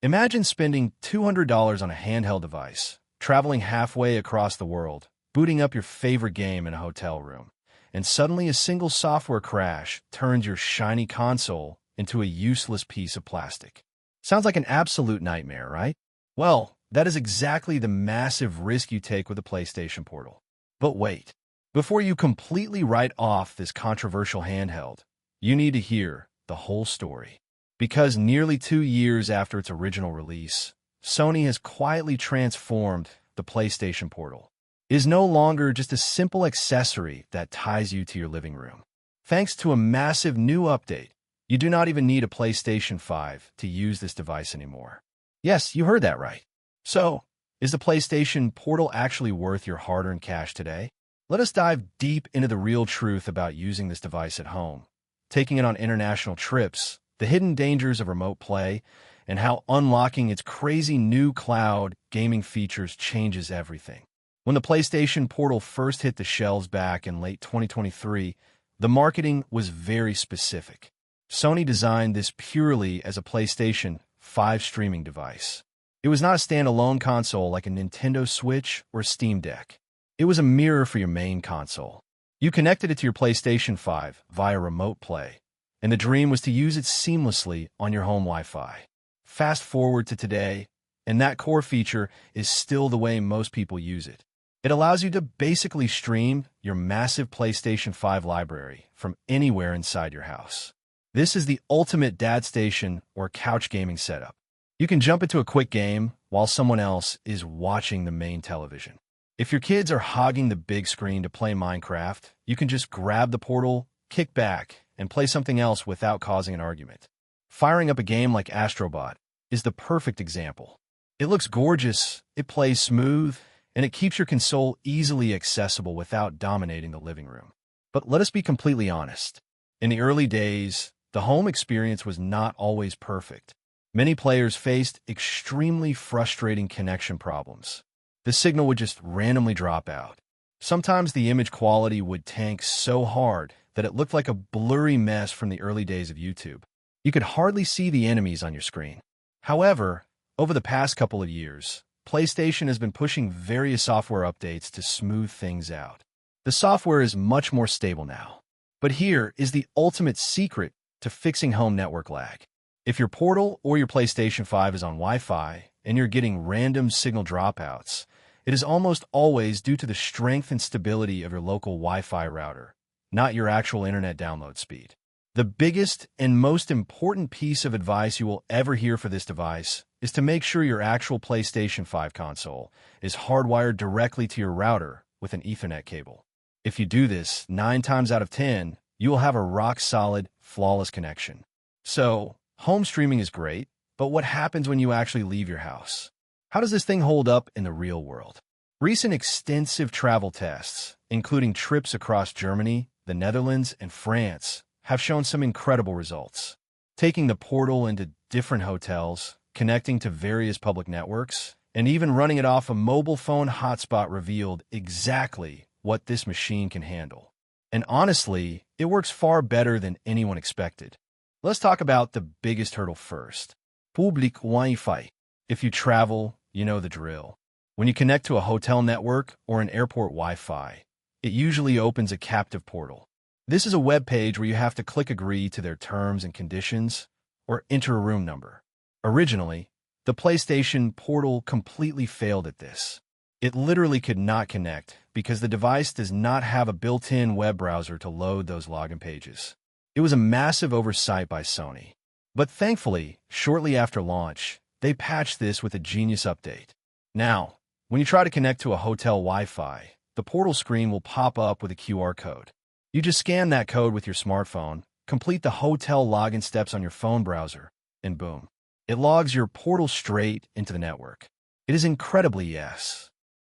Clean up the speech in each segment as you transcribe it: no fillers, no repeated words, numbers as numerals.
Imagine spending $200 on a handheld device, traveling halfway across the world, booting up your favorite game in a hotel room, and suddenly a single software crash turns your shiny console into a useless piece of plastic. Sounds like an absolute nightmare, right? Well, that is exactly the massive risk you take with the PlayStation Portal. But wait, before you completely write off this controversial handheld, you need to hear the whole story. Because nearly 2 years after its original release, Sony has quietly transformed the PlayStation Portal. It is no longer just a simple accessory that ties you to your living room. Thanks to a massive new update, you do not even need a PlayStation 5 to use this device anymore. Yes, you heard that right. So, is the PlayStation Portal actually worth your hard-earned cash today? Let us dive deep into the real truth about using this device at home, taking it on international trips, the hidden dangers of remote play, and how unlocking its crazy new cloud gaming features changes everything. When the PlayStation Portal first hit the shelves back in late 2023, the marketing was very specific. Sony designed this purely as a PlayStation 5 streaming device. It was not a standalone console like a Nintendo Switch or Steam Deck. It was a mirror for your main console. You connected it to your PlayStation 5 via remote play, and the dream was to use it seamlessly on your home Wi-Fi. Fast forward to today, and that core feature is still the way most people use it. It allows you to basically stream your massive PlayStation 5 library from anywhere inside your house. This is the ultimate dad station or couch gaming setup. You can jump into a quick game while someone else is watching the main television. If your kids are hogging the big screen to play Minecraft, you can just grab the Portal, kick back, and play something else without causing an argument. Firing up a game like Astrobot is the perfect example. It looks gorgeous, it plays smooth, and it keeps your console easily accessible without dominating the living room. But let us be completely honest. In the early days, the home experience was not always perfect. Many players faced extremely frustrating connection problems. The signal would just randomly drop out. Sometimes the image quality would tank so hard that it looked like a blurry mess from the early days of YouTube. You could hardly see the enemies on your screen. However, over the past couple of years, PlayStation has been pushing various software updates to smooth things out. The software is much more stable now. But here is the ultimate secret to fixing home network lag. If your Portal or your PlayStation 5 is on Wi-Fi and you're getting random signal dropouts, it is almost always due to the strength and stability of your local Wi-Fi router, not your actual internet download speed. The biggest and most important piece of advice you will ever hear for this device is to make sure your actual PlayStation 5 console is hardwired directly to your router with an Ethernet cable. If you do this 9 times out of 10, you will have a rock-solid, flawless connection. So, home streaming is great, but what happens when you actually leave your house? How does this thing hold up in the real world? Recent extensive travel tests, including trips across Germany, the Netherlands, and France, have shown some incredible results. Taking the Portal into different hotels, connecting to various public networks, and even running it off a mobile phone hotspot revealed exactly what this machine can handle. And honestly, it works far better than anyone expected. Let's talk about the biggest hurdle first. Public Wi-Fi. If you travel, you know the drill. When you connect to a hotel network or an airport Wi-Fi, it usually opens a captive portal. This is a web page where you have to click agree to their terms and conditions or enter a room number. Originally, the PlayStation Portal completely failed at this. It literally could not connect because the device does not have a built-in web browser to load those login pages. It was a massive oversight by Sony. But thankfully, shortly after launch, they patched this with a genius update. Now, when you try to connect to a hotel Wi-Fi, the Portal screen will pop up with a QR code. You just scan that code with your smartphone, complete the hotel login steps on your phone browser, and boom. It logs your Portal straight into the network. It is incredibly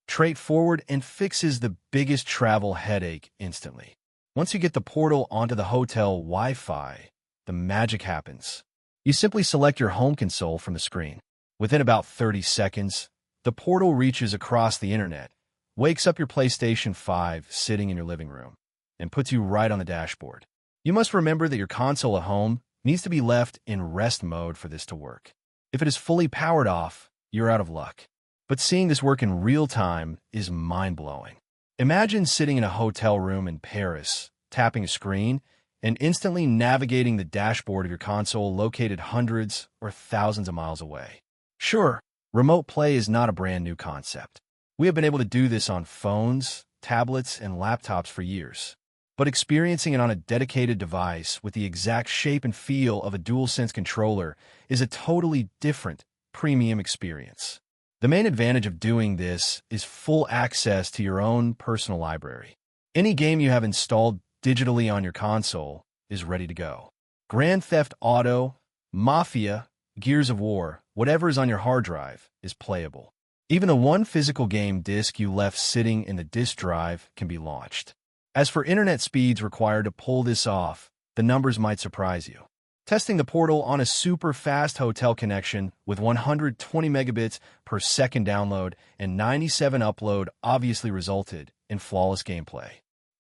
straightforward and fixes the biggest travel headache instantly. Once you get the Portal onto the hotel Wi-Fi, the magic happens. You simply select your home console from the screen. Within about 30 seconds, the Portal reaches across the internet, wakes up your PlayStation 5 sitting in your living room, and puts you right on the dashboard. You must remember that your console at home needs to be left in rest mode for this to work. If it is fully powered off, you're out of luck. But seeing this work in real time is mind-blowing. Imagine sitting in a hotel room in Paris, tapping a screen, and instantly navigating the dashboard of your console located hundreds or thousands of miles away. Sure, remote play is not a brand new concept. We have been able to do this on phones, tablets, and laptops for years. But experiencing it on a dedicated device with the exact shape and feel of a DualSense controller is a totally different, premium experience. The main advantage of doing this is full access to your own personal library. Any game you have installed digitally on your console is ready to go. Grand Theft Auto, Mafia, Gears of War, whatever is on your hard drive is playable. Even the one physical game disc you left sitting in the disk drive can be launched. As for internet speeds required to pull this off, the numbers might surprise you. Testing the Portal on a super fast hotel connection with 120 megabits per second download and 97 upload obviously resulted in flawless gameplay.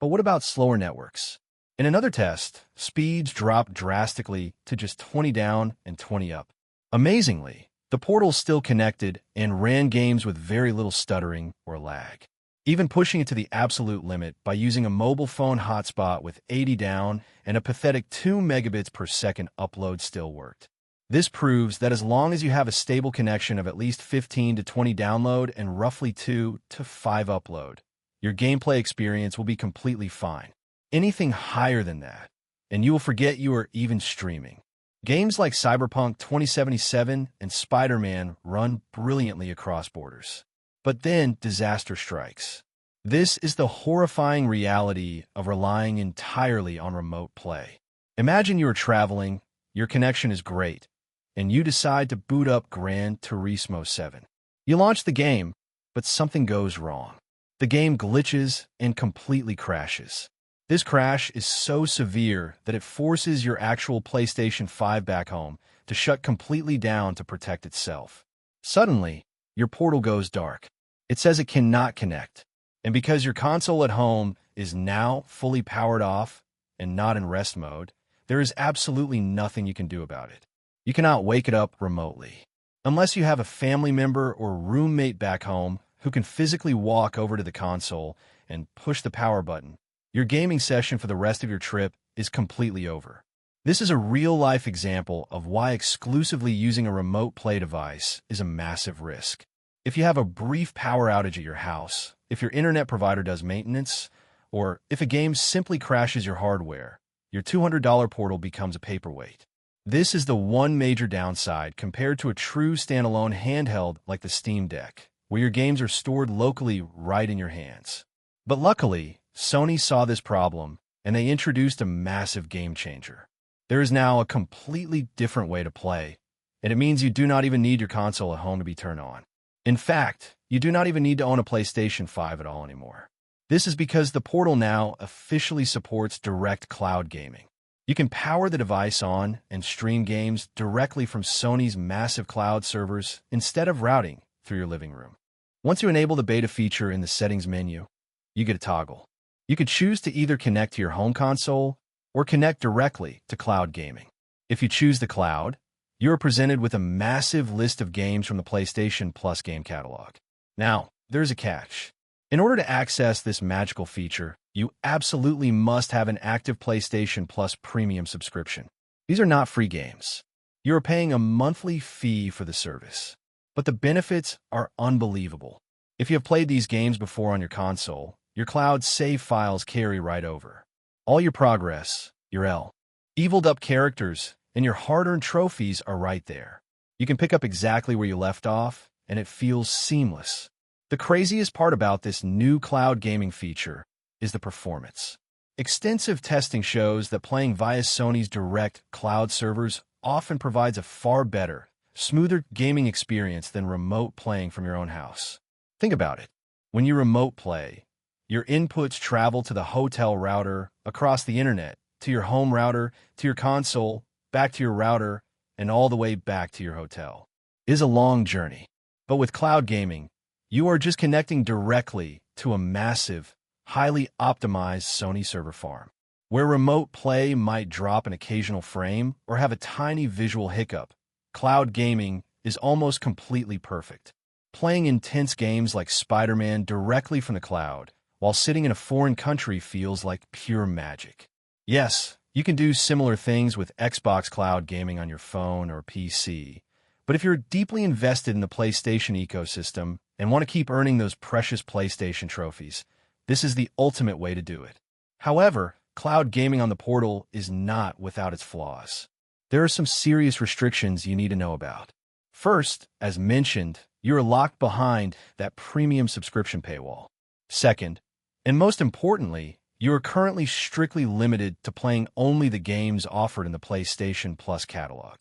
But what about slower networks? In another test, speeds dropped drastically to just 20 down and 20 up. Amazingly, the Portal still connected and ran games with very little stuttering or lag. Even pushing it to the absolute limit by using a mobile phone hotspot with 80 down and a pathetic 2 megabits per second upload still worked. This proves that as long as you have a stable connection of at least 15 to 20 download and roughly 2 to 5 upload, your gameplay experience will be completely fine. Anything higher than that, and you will forget you are even streaming. Games like Cyberpunk 2077 and Spider-Man run brilliantly across borders. But then disaster strikes. This is the horrifying reality of relying entirely on remote play. Imagine you are traveling, your connection is great, and you decide to boot up Gran Turismo 7. You launch the game, but something goes wrong. The game glitches and completely crashes. This crash is so severe that it forces your actual PlayStation 5 back home to shut completely down to protect itself. Suddenly, your Portal goes dark. It says it cannot connect. And because your console at home is now fully powered off and not in rest mode, there is absolutely nothing you can do about it. You cannot wake it up remotely. Unless you have a family member or roommate back home who can physically walk over to the console and push the power button, your gaming session for the rest of your trip is completely over. This is a real-life example of why exclusively using a remote play device is a massive risk. If you have a brief power outage at your house, if your internet provider does maintenance, or if a game simply crashes your hardware, your $200 Portal becomes a paperweight. This is the one major downside compared to a true standalone handheld like the Steam Deck, where your games are stored locally right in your hands. But luckily, Sony saw this problem, and they introduced a massive game changer. There is now a completely different way to play, and it means you do not even need your console at home to be turned on. In fact, you do not even need to own a PlayStation 5 at all anymore. This is because the Portal now officially supports direct cloud gaming. You can power the device on and stream games directly from Sony's massive cloud servers instead of routing through your living room. Once you enable the beta feature in the settings menu, you get a toggle. You could choose to either connect to your home console or connect directly to cloud gaming. If you choose the cloud, you are presented with a massive list of games from the PlayStation Plus game catalog. Now, there's a catch. In order to access this magical feature, you absolutely must have an active PlayStation Plus premium subscription. These are not free games. You are paying a monthly fee for the service. But the benefits are unbelievable. If you have played these games before on your console, your cloud save files carry right over. All your progress, your eviled up characters, and your hard-earned trophies are right there. You can pick up exactly where you left off, and it feels seamless. The craziest part about this new cloud gaming feature is the performance. Extensive testing shows that playing via Sony's direct cloud servers often provides a far better, smoother gaming experience than remote playing from your own house. Think about it. When you remote play, your inputs travel to the hotel router, across the internet, to your home router, to your console, back to your router, and all the way back to your hotel. It is a long journey. But with cloud gaming, you are just connecting directly to a massive, highly optimized Sony server farm. Where remote play might drop an occasional frame or have a tiny visual hiccup, cloud gaming is almost completely perfect. Playing intense games like Spider-Man directly from the cloud, while sitting in a foreign country feels like pure magic. Yes, you can do similar things with Xbox Cloud gaming on your phone or PC, but if you're deeply invested in the PlayStation ecosystem and want to keep earning those precious PlayStation trophies, this is the ultimate way to do it. However, cloud gaming on the portal is not without its flaws. There are some serious restrictions you need to know about. First, as mentioned, you are locked behind that premium subscription paywall. Second, and most importantly, you are currently strictly limited to playing only the games offered in the PlayStation Plus catalog.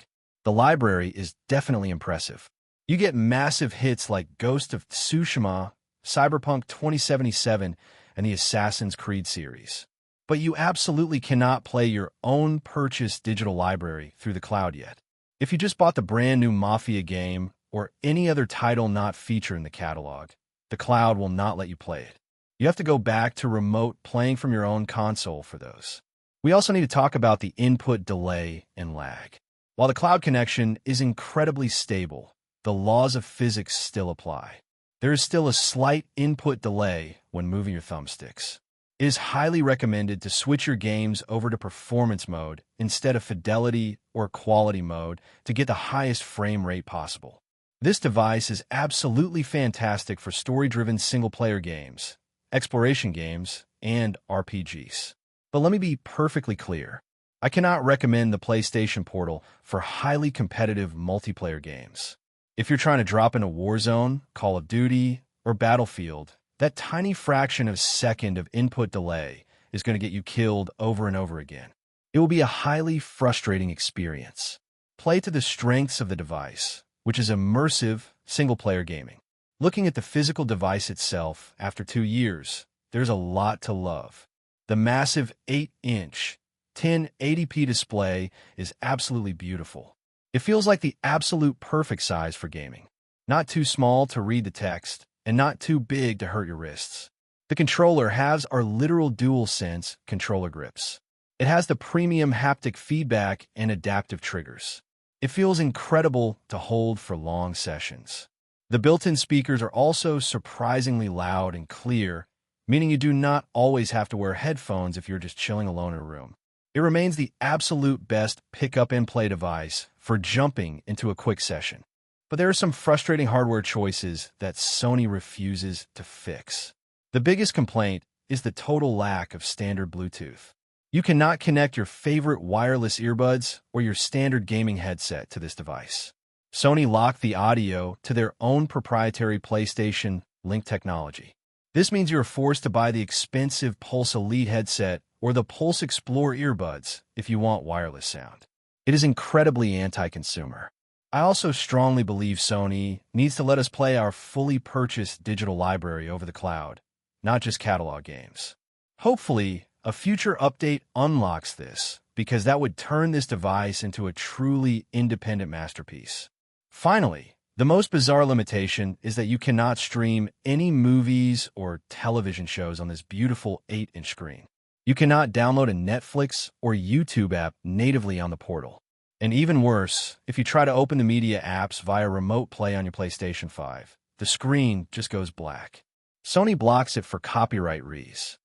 The library is definitely impressive. You get massive hits like Ghost of Tsushima, Cyberpunk 2077, and the Assassin's Creed series. But you absolutely cannot play your own purchased digital library through the cloud yet. If you just bought the brand new Mafia game or any other title not featured in the catalog, the cloud will not let you play it. You have to go back to remote playing from your own console for those. We also need to talk about the input delay and lag. While the cloud connection is incredibly stable, the laws of physics still apply. There is still a slight input delay when moving your thumbsticks. It is highly recommended to switch your games over to performance mode instead of fidelity or quality mode to get the highest frame rate possible. This device is absolutely fantastic for story-driven single-player games, exploration games, and RPGs. But let me be perfectly clear. I cannot recommend the PlayStation Portal for highly competitive multiplayer games. If you're trying to drop into Warzone, Call of Duty, or Battlefield, that tiny fraction of a second of input delay is going to get you killed over and over again. It will be a highly frustrating experience. Play to the strengths of the device, which is immersive single-player gaming. Looking at the physical device itself after 2 years, there's a lot to love. The massive 8-inch 1080p display is absolutely beautiful. It feels like the absolute perfect size for gaming. Not too small to read the text, and not too big to hurt your wrists. The controller halves are literal DualSense controller grips. It has the premium haptic feedback and adaptive triggers. It feels incredible to hold for long sessions. The built-in speakers are also surprisingly loud and clear, meaning you do not always have to wear headphones if you're just chilling alone in a room. It remains the absolute best pick-up-and-play device for jumping into a quick session. But there are some frustrating hardware choices that Sony refuses to fix. The biggest complaint is the total lack of standard Bluetooth. You cannot connect your favorite wireless earbuds or your standard gaming headset to this device. Sony locked the audio to their own proprietary PlayStation Link technology. This means you are forced to buy the expensive Pulse Elite headset or the Pulse Explore earbuds if you want wireless sound. It is incredibly anti-consumer. I also strongly believe Sony needs to let us play our fully purchased digital library over the cloud, not just catalog games. Hopefully, a future update unlocks this, because that would turn this device into a truly independent masterpiece. Finally, the most bizarre limitation is that you cannot stream any movies or television shows on this beautiful 8-inch screen. You cannot download a Netflix or YouTube app natively on the portal. And even worse, if you try to open the media apps via remote play on your PlayStation 5, the screen just goes black. Sony blocks it for copyright reasons.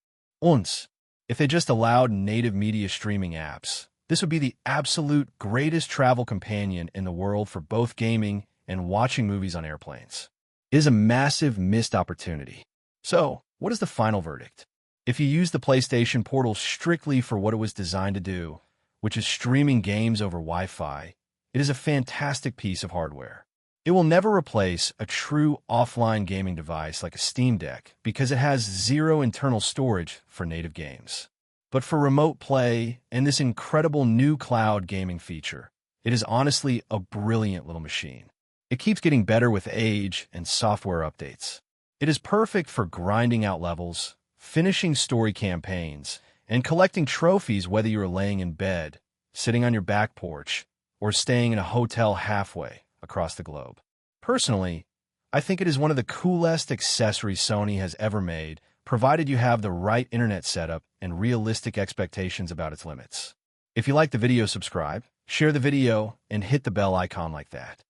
If they just allowed native media streaming apps, this would be the absolute greatest travel companion in the world for both gaming and watching movies on airplanes. It is a massive missed opportunity. So, what is the final verdict? If you use the PlayStation Portal strictly for what it was designed to do, which is streaming games over Wi-Fi, it is a fantastic piece of hardware. It will never replace a true offline gaming device like a Steam Deck because it has zero internal storage for native games. But for remote play and this incredible new cloud gaming feature, it is honestly a brilliant little machine. It keeps getting better with age and software updates. It is perfect for grinding out levels, finishing story campaigns, and collecting trophies whether you're laying in bed, sitting on your back porch, or staying in a hotel halfway across the globe. Personally, I think it is one of the coolest accessories Sony has ever made, provided you have the right internet setup and realistic expectations about its limits. If you like the video, subscribe, share the video, and hit the bell icon like that.